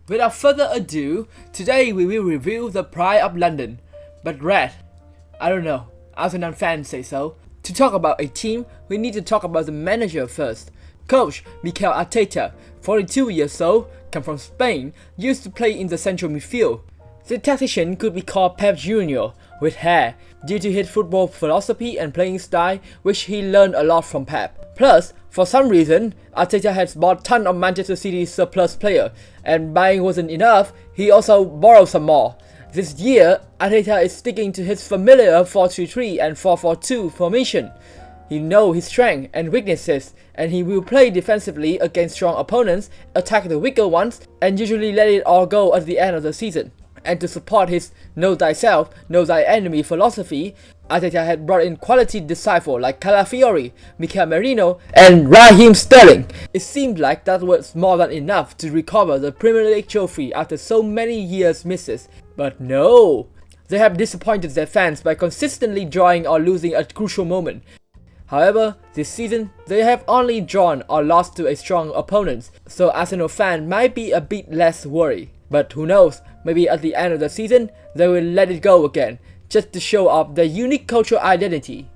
Without further ado, today we will review the Pride of London. But Red, I don't know, Arsenal fans say so. To talk about a team, we need to talk about the manager first. Coach Mikel Arteta, 42 years old, come from Spain, used to play in the central midfield. The tactician could be called Pep Jr. with hair, due to his football philosophy and playing style, which he learned a lot from Pep. Plus, for some reason, Arteta has bought tons of Manchester City surplus player, and buying wasn't enough, he also borrowed some more. This year, Arteta is sticking to his familiar 4-3-3 and 4-4-2 formation. He knows his strengths and weaknesses, and he will play defensively against strong opponents, attack the weaker ones, and usually let it all go at the end of the season. And to support his know thyself, know thy enemy philosophy, Arteta had brought in quality disciples like Calafiori, Mikel Merino, and Raheem Sterling. It seemed like that was more than enough to recover the Premier League trophy after so many years misses. But no! They have disappointed their fans by consistently drawing or losing at crucial moment. However, this season, they have only drawn or lost to a strong opponent, so Arsenal fans might be a bit less worried. But who knows, maybe at the end of the season, they will let it go again, just to show off their unique cultural identity.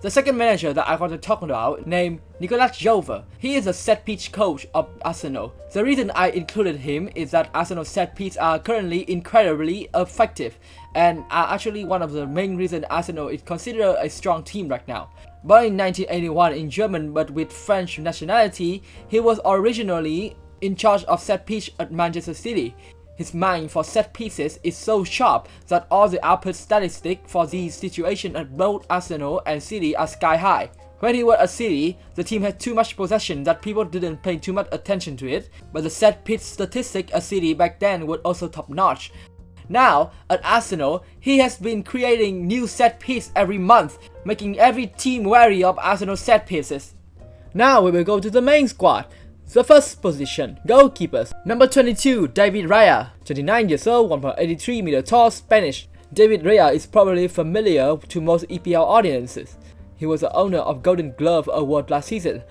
The second manager that I want to talk about, named Nicolas Jover. He is a set-piece coach of Arsenal. The reason I included him is that Arsenal's set-pieces are currently incredibly effective, and are actually one of the main reasons Arsenal is considered a strong team right now. Born in 1981 in Germany but with French nationality, he was originally in charge of set piece at Manchester City. His mind for set pieces is so sharp that all the output statistics for these situations at both Arsenal and City are sky high. When he was at City, the team had too much possession that people didn't pay too much attention to it, but the set piece statistic at City back then was also top notch. Now, at Arsenal, he has been creating new set pieces every month, making every team wary of Arsenal set pieces. Now we will go to the main squad. The first position, goalkeepers. Number 22, David Raya. 29 years old, 1.83 meter tall, Spanish. David Raya is probably familiar to most EPL audiences. He was the owner of Golden Glove Award last season.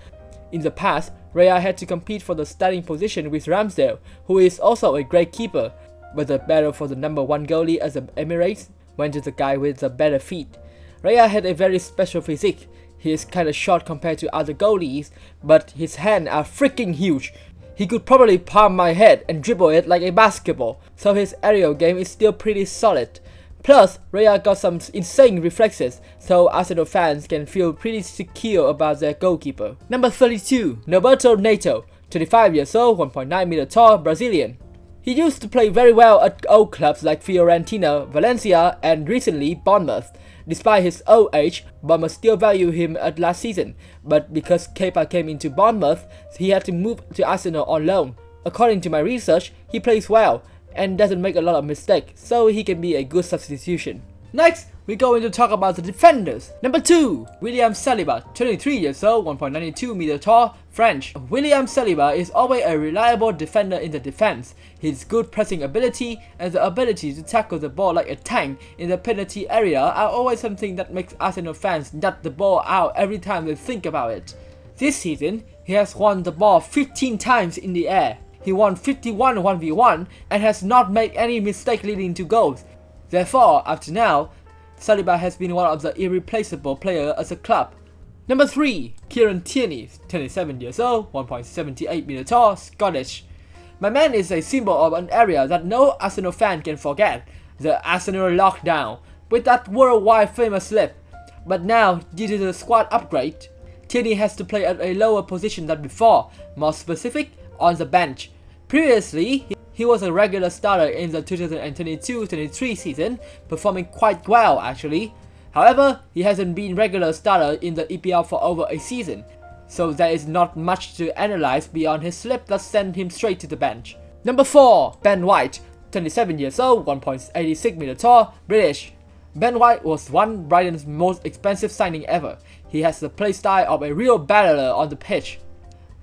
In the past, Raya had to compete for the starting position with Ramsdale, who is also a great keeper. But the battle for the number 1 goalie at the Emirates went to the guy with the better feet. Raya had a very special physique. He is kinda short compared to other goalies, but his hands are freaking huge. He could probably palm my head and dribble it like a basketball, so his aerial game is still pretty solid. Plus, Raya got some insane reflexes, so Arsenal fans can feel pretty secure about their goalkeeper. Number 32, Norberto Neto. 25 years old, 1.9 meter tall, Brazilian. He used to play very well at old clubs like Fiorentina, Valencia, and recently Bournemouth. Despite his old age, Bournemouth still value him at last season, but because Kepa came into Bournemouth, he had to move to Arsenal on loan. According to my research, he plays well and doesn't make a lot of mistakes, so he can be a good substitution. Next, we're going to talk about the defenders. Number 2, William Saliba, 23 years old, 1.92 meter tall, French. William Saliba is always a reliable defender in the defense. His good pressing ability and the ability to tackle the ball like a tank in the penalty area are always something that makes Arsenal fans nut the ball out every time they think about it. This season, he has won the ball 15 times in the air. He won 51 1v1 and has not made any mistake leading to goals. Therefore, up to now, Saliba has been one of the irreplaceable players as a club. Number 3, Kieran Tierney, 27 years old, 1.78 meter tall, Scottish. My man is a symbol of an area that no Arsenal fan can forget, the Arsenal lockdown, with that worldwide famous slip. But now, due to the squad upgrade, Tierney has to play at a lower position than before, more specific, on the bench. Previously, he was a regular starter in the 2022-23 season, performing quite well actually. However, he hasn't been regular starter in the EPL for over a season, so there is not much to analyze beyond his slip that sent him straight to the bench. Number 4, Ben White, 27 years old, 1.86 meter tall, British. Ben White was one Brighton's most expensive signing ever. He has the playstyle of a real battler on the pitch.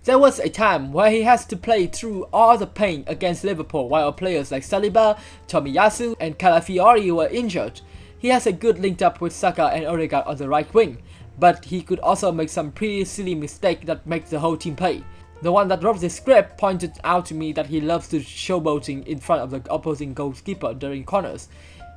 There was a time where he has to play through all the pain against Liverpool while players like Saliba, Tomiyasu and Calafiori were injured. He has a good link up with Saka and Odegaard on the right wing, but he could also make some pretty silly mistakes that make the whole team pay. The one that wrote the script pointed out to me that he loves to showboating in front of the opposing goalkeeper during corners.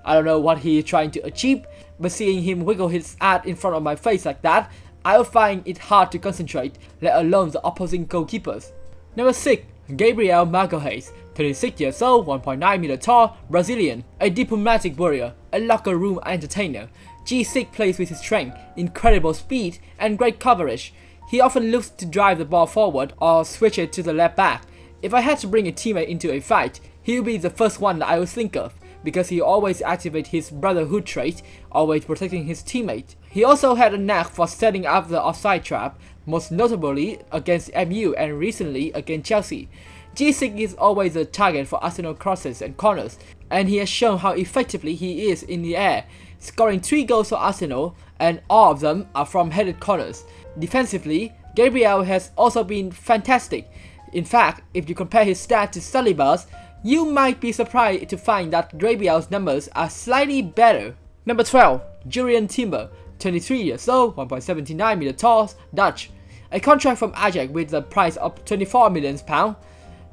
I don't know what he is trying to achieve, but seeing him wiggle his ad in front of my face like that, I would find it hard to concentrate, let alone the opposing goalkeepers. Number 6. Gabriel Magalhaes, 26 years old, 1.9 meter tall, Brazilian, a diplomatic warrior, a locker room entertainer. G6 plays with his strength, incredible speed, and great coverage. He often looks to drive the ball forward or switch it to the left back. If I had to bring a teammate into a fight, he would be the first one that I would think of, because he always activates his brotherhood trait, always protecting his teammate. He also had a knack for setting up the offside trap, most notably against MU and recently against Chelsea. G6 is always a target for Arsenal crosses and corners, and he has shown how effectively he is in the air, scoring 3 goals for Arsenal, and all of them are from headed corners. Defensively, Gabriel has also been fantastic. In fact, if you compare his stats to Saliba's, you might be surprised to find that Gabriel's numbers are slightly better. Number 12. Julian Timber, 23 years old, 1.79 meter tall, Dutch. A contract from Ajax with the price of £24 million.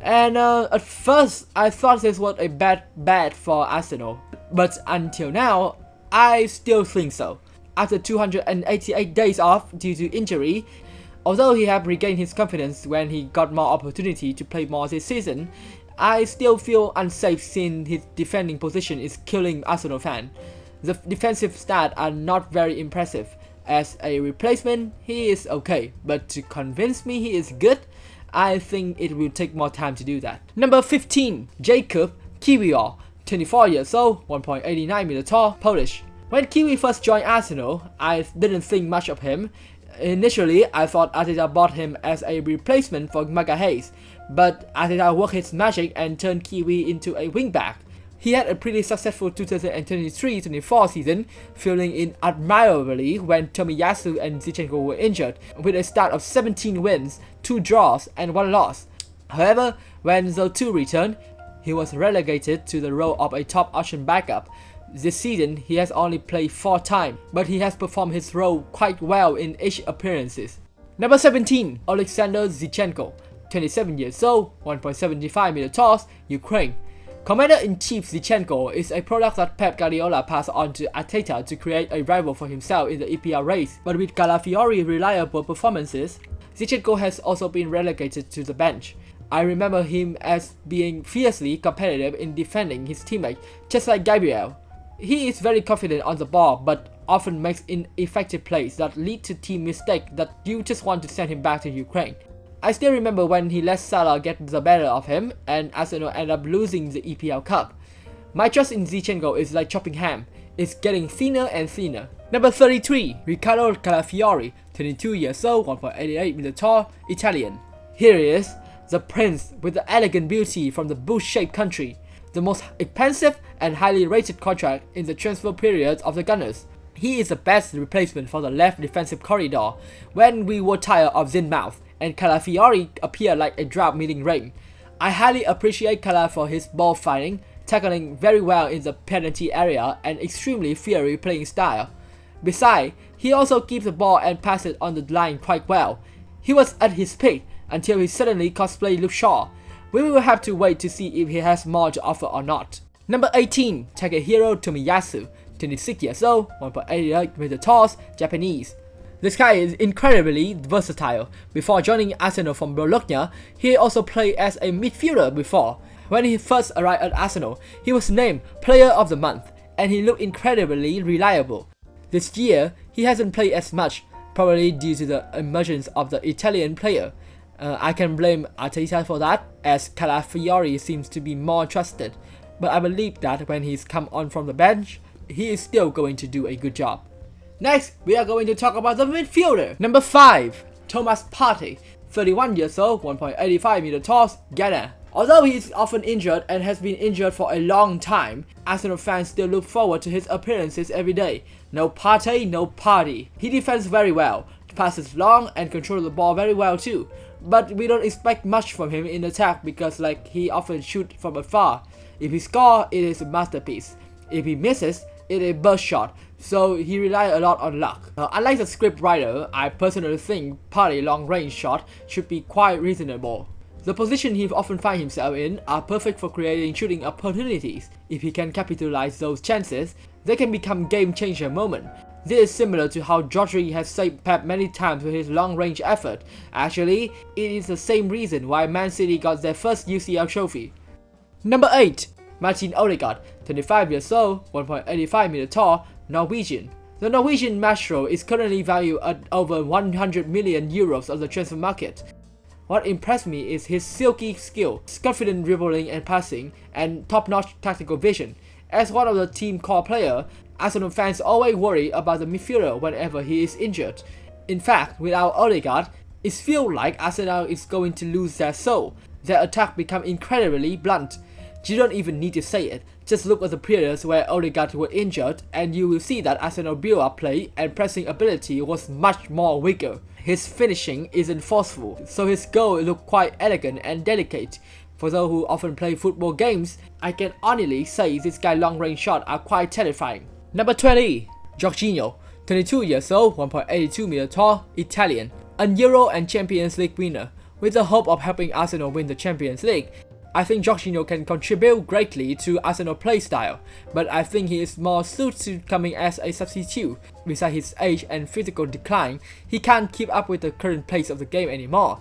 And at first, I thought this was a bad bet for Arsenal. But until now, I still think so. After 288 days off due to injury, although he had regained his confidence when he got more opportunity to play more this season, I still feel unsafe since his defending position is killing Arsenal fans. The defensive stats are not very impressive. As a replacement, he is okay, but to convince me he is good, I think it will take more time to do that. Number 15. Jakub Kiwior, 24 years old, 1.89 meter tall, Polish. When Kiwi first joined Arsenal, I didn't think much of him. Initially, I thought Arteta bought him as a replacement for Magalhaes, but Arteta worked his magic and turned Kiwi into a wingback. He had a pretty successful 2023-24 season, filling in admirably when Tomiyasu and Zinchenko were injured, with a start of 17 wins, 2 draws, and 1 loss. However, when the two returned, he was relegated to the role of a top option backup. This season, he has only played 4 times, but he has performed his role quite well in each appearances. Number 17. Alexander Zinchenko, 27 years old, 1.75 meter tall, Ukraine. Commander-in-Chief Zinchenko is a product that Pep Guardiola passed on to Arteta to create a rival for himself in the EPL race, but with Calafiori's reliable performances, Zinchenko has also been relegated to the bench. I remember him as being fiercely competitive in defending his teammate, just like Gabriel. He is very confident on the ball, but often makes ineffective plays that lead to team mistakes that you just want to send him back to Ukraine. I still remember when he let Salah get the better of him and Arsenal ended up losing the EPL Cup. My trust in Zinchenko is like chopping ham, it's getting thinner and thinner. Number 33. Riccardo Calafiori, 22 years old, 1.88 meter tall, Italian. Here he is, the prince with the elegant beauty from the bush-shaped country. The most expensive and highly rated contract in the transfer period of the Gunners. He is the best replacement for the left defensive corridor when we were tired of Zinmouth, and Calafiori appeared like a drought meeting rain. I highly appreciate Cala for his ball fighting, tackling very well in the penalty area, and extremely fiery playing style. Besides, he also keeps the ball and passes it on the line quite well. He was at his peak until he suddenly cosplayed Luke Shaw. We will have to wait to see if he has more to offer or not. Number 18. Takehiro Tomiyasu, 26 years old, 1.88 meter tall, Japanese. This guy is incredibly versatile. Before joining Arsenal from Bologna, he also played as a midfielder before. When he first arrived at Arsenal, he was named Player of the Month, and he looked incredibly reliable. This year, he hasn't played as much, probably due to the emergence of the Italian player. I can blame Arteta for that, as Calafiori seems to be more trusted, but I believe that when he's come on from the bench, he is still going to do a good job. Next, we are going to talk about the midfielder. Number 5. Thomas Partey, 31 years old, 1.85 meter tall, Ghana. Although he is often injured and has been injured for a long time, Arsenal fans still look forward to his appearances every day. No Partey, no party. He defends very well, passes long and controls the ball very well too. But we don't expect much from him in attack because he often shoots from afar. If he scores, it is a masterpiece. If he misses, it a burst shot, so he relied a lot on luck. Unlike the script writer, I personally think Partey long-range shot should be quite reasonable. The position he often finds himself in are perfect for creating shooting opportunities. If he can capitalize those chances, they can become game-changer moment. This is similar to how Rodri has saved Pep many times with his long-range effort. Actually, it is the same reason why Man City got their first UCL trophy. Number 8. Martin Odegaard, 25 years old, 1.85 meter tall, Norwegian. The Norwegian maestro is currently valued at over 100 million euros on the transfer market. What impressed me is his silky skill, confident dribbling and passing, and top-notch tactical vision. As one of the team core players, Arsenal fans always worry about the midfielder whenever he is injured. In fact, without Odegaard, it feels like Arsenal is going to lose their soul. Their attack becomes incredibly blunt. You don't even need to say it, just look at the periods where Odegaard was injured and you will see that Arsenal build-up play and pressing ability was much more weaker. His finishing isn't forceful, so his goal look quite elegant and delicate. For those who often play football games, I can honestly say this guy's long-range shots are quite terrifying. Number 20. Jorginho, 22 years old, 1.82 meter tall, Italian. A Euro and Champions League winner. With the hope of helping Arsenal win the Champions League, I think Jorginho can contribute greatly to Arsenal playstyle, but I think he is more suited to coming as a substitute. Besides his age and physical decline, he can't keep up with the current pace of the game anymore.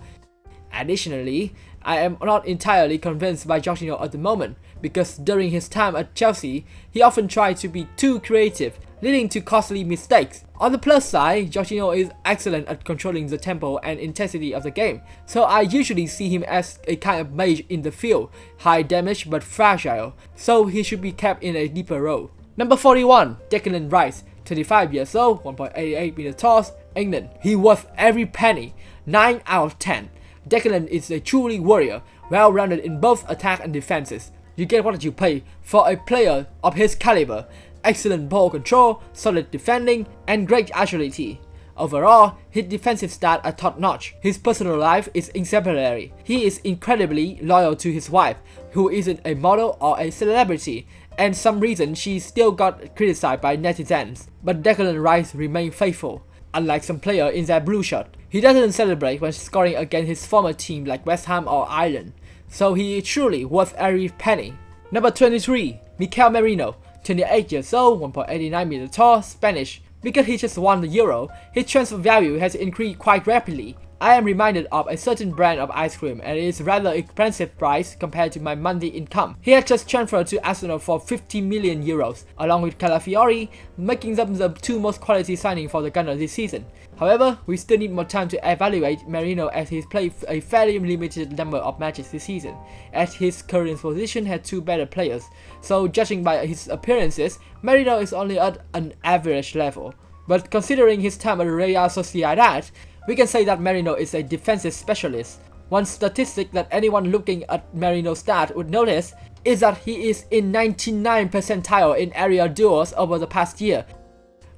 Additionally, I am not entirely convinced by Jorginho at the moment, because during his time at Chelsea, he often tried to be too creative, leading to costly mistakes. On the plus side, Jorginho is excellent at controlling the tempo and intensity of the game, so I usually see him as a kind of mage in the field, high damage but fragile, so he should be kept in a deeper role. Number 41. Declan Rice, 25 years old, 1.88 meter tall, England. He worth every penny, 9 out of 10. Declan is a truly warrior, well-rounded in both attack and defenses. You get what you pay for a player of his caliber. Excellent ball control, solid defending, and great agility. Overall, his defensive stats are top-notch. His personal life is exemplary. He is incredibly loyal to his wife, who isn't a model or a celebrity, and some reason she still got criticized by netizens. But Declan Rice remained faithful. Unlike some players in their blue shirt, he doesn't celebrate when scoring against his former team like West Ham or Ireland, so he is truly worth every penny. Number 23. Mikel Merino, 28 years old, 1.89 meter tall, Spanish. Because he just won the Euro, his transfer value has increased quite rapidly. I am reminded of a certain brand of ice cream and it is rather expensive price compared to my monthly income. He had just transferred to Arsenal for 50 million euros, along with Calafiori, making them the two most quality signings for the Gunners this season. However, we still need more time to evaluate Merino as he's played a fairly limited number of matches this season, as his current position had two better players, so judging by his appearances, Merino is only at an average level. But considering his time at Real Sociedad, we can say that Merino is a defensive specialist. One statistic that anyone looking at Merino's stat would notice is that he is in 99th percentile in aerial duels over the past year,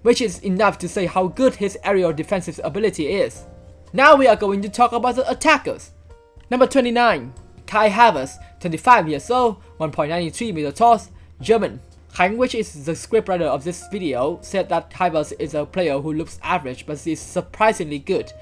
which is enough to say how good his aerial defensive ability is. Now we are going to talk about the attackers. Number 29. Kai Havertz, 25 years old, 1.93 meter tall, German. Khang, which is the scriptwriter of this video, said that Havertz is a player who looks average but is surprisingly good.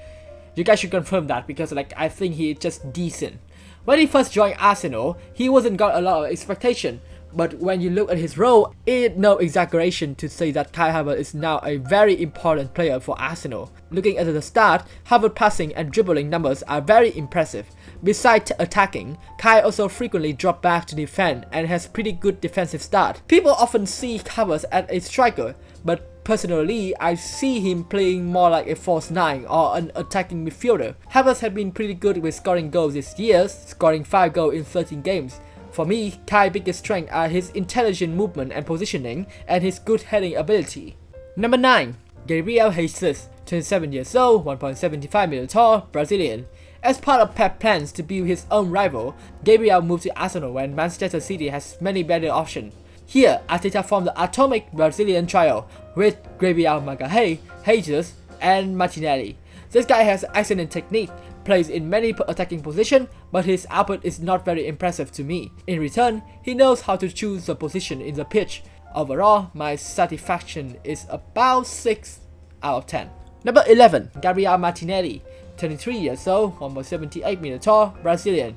You guys should confirm that because I think he is just decent. When he first joined Arsenal, he wasn't got a lot of expectation, but when you look at his role, it is no exaggeration to say that Kai Havertz is now a very important player for Arsenal. Looking at the start, Havertz passing and dribbling numbers are very impressive. Besides attacking, Kai also frequently drops back to defend and has pretty good defensive start. People often see Havertz as a striker, but personally, I see him playing more like a false 9 or an attacking midfielder. Havertz has been pretty good with scoring goals this year, scoring 5 goals in 13 games. For me, Kai's biggest strength are his intelligent movement and positioning, and his good heading ability. Number 9. Gabriel Jesus, 27 years old, 1.75 meter tall, Brazilian. As part of Pep's plans to build his own rival, Gabriel moved to Arsenal when Manchester City has many better options. Here, Arteta formed the atomic Brazilian trio with Gabriel Magalhaes, Jesus, and Martinelli. This guy has excellent technique, plays in many attacking positions, but his output is not very impressive to me. In return, he knows how to choose the position in the pitch. Overall, my satisfaction is about 6 out of 10. Number 11, Gabriel Martinelli, 23 years old, 1.78 meter tall, Brazilian.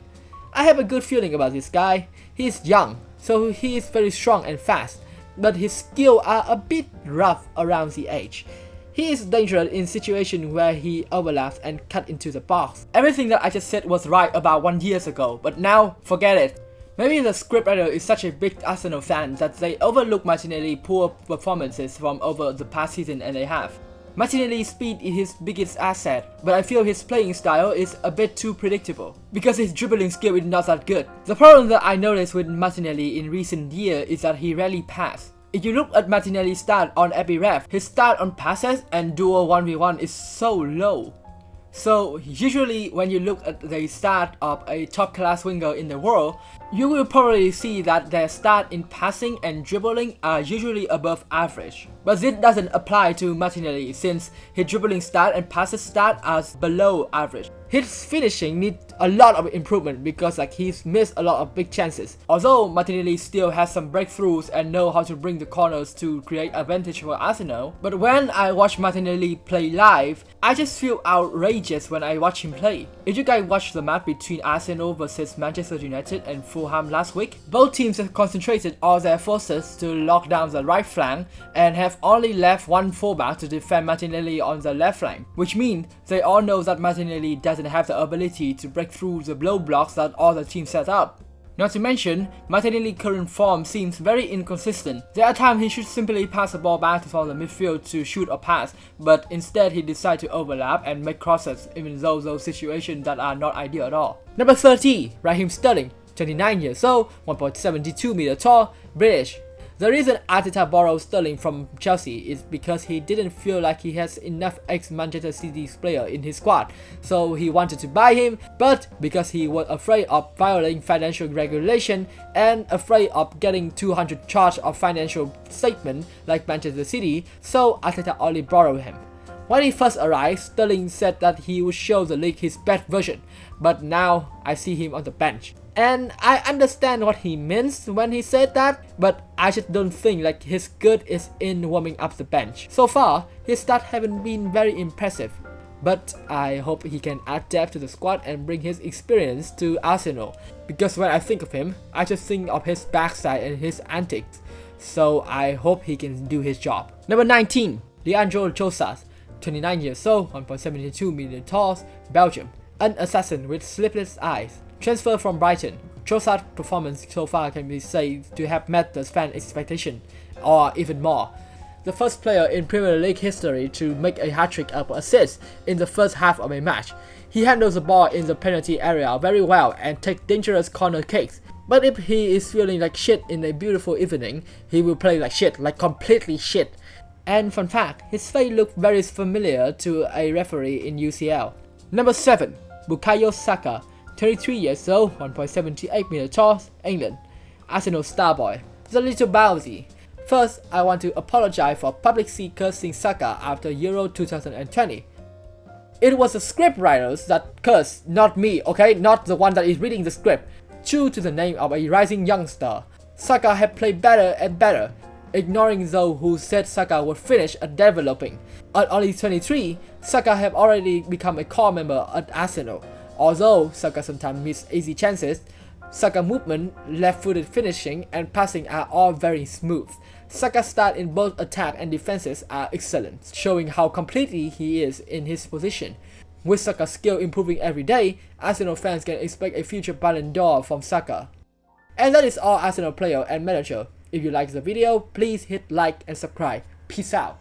I have a good feeling about this guy. He is young, so he is very strong and fast, but his skills are a bit rough around the edge. He is dangerous in situations where he overlaps and cuts into the box. Everything that I just said was right about 1 year ago, but now forget it. Maybe the scriptwriter is such a big Arsenal fan that they overlook Martinelli's poor performances from over the past season, and they have. Martinelli's speed is his biggest asset, but I feel his playing style is a bit too predictable, because his dribbling skill is not that good. The problem that I noticed with Martinelli in recent years is that he rarely passes. If you look at Martinelli's stat on every ref, his stat on passes and dual 1v1 is so low. So usually when you look at the stat of a top class winger in the world, you will probably see that their stat in passing and dribbling are usually above average. But this doesn't apply to Martinelli since his dribbling stat and passes stat are below average. His finishing needs a lot of improvement because he's missed a lot of big chances. Although Martinelli still has some breakthroughs and know how to bring the corners to create advantage for Arsenal, but when I watch Martinelli play live, I just feel outrageous when I watch him play. If you guys watched the match between Arsenal versus Manchester United and Fulham last week, both teams have concentrated all their forces to lock down the right flank and have only left one fullback to defend Martinelli on the left flank, which means they all know that Martinelli doesn't have the ability to break through the low blocks that all the teams set up. Not to mention, Martinelli's current form seems very inconsistent. There are times he should simply pass the ball back to the midfield to shoot or pass, but instead he decides to overlap and make crosses even though those situations that are not ideal at all. Number 30, Raheem Sterling, 29 years old, 1.72 meter tall, British. The reason Arteta borrowed Sterling from Chelsea is because he didn't feel like he has enough ex-Manchester City players in his squad, so he wanted to buy him, but because he was afraid of violating financial regulation and afraid of getting 200 charge of financial statement like Manchester City, so Arteta only borrowed him. When he first arrived, Sterling said that he would show the league his best version, but now I see him on the bench. And I understand what he means when he said that, but I just don't think like his good is in warming up the bench. So far, his stats haven't been very impressive, but I hope he can adapt to the squad and bring his experience to Arsenal. Because when I think of him, I just think of his backside and his antics. So I hope he can do his job. Number 19, Leandro Trossard, 29 years old, 1.72 meter tall, Belgium. An assassin with sleepless eyes. Transfer from Brighton. Trossard's performance so far can be said to have met the fan expectation, or even more. The first player in Premier League history to make a hat-trick of assists in the first half of a match. He handles the ball in the penalty area very well and takes dangerous corner kicks. But if he is feeling like shit in a beautiful evening, he will play like shit, like completely shit. And fun fact, his face looked very familiar to a referee in UCL. Number 7, Bukayo Saka, 33 years old, 1.78 meter tall, England. Arsenal star boy. It's a little ballsy. First, I want to apologize for publicly cursing Saka after Euro 2020. It was the script writers that cursed, not me, okay? Not the one that is reading the script. True to the name of a rising youngster, Saka had played better and better, ignoring those who said Saka would finish at developing. At only 23, Saka have already become a core member at Arsenal. Although Saka sometimes misses easy chances, Saka's movement, left-footed finishing and passing are all very smooth. Saka's stats in both attack and defenses are excellent, showing how completely he is in his position. With Saka's skill improving every day, Arsenal fans can expect a future Ballon d'Or from Saka. And that is all Arsenal player and manager. If you like the video, please hit like and subscribe. Peace out.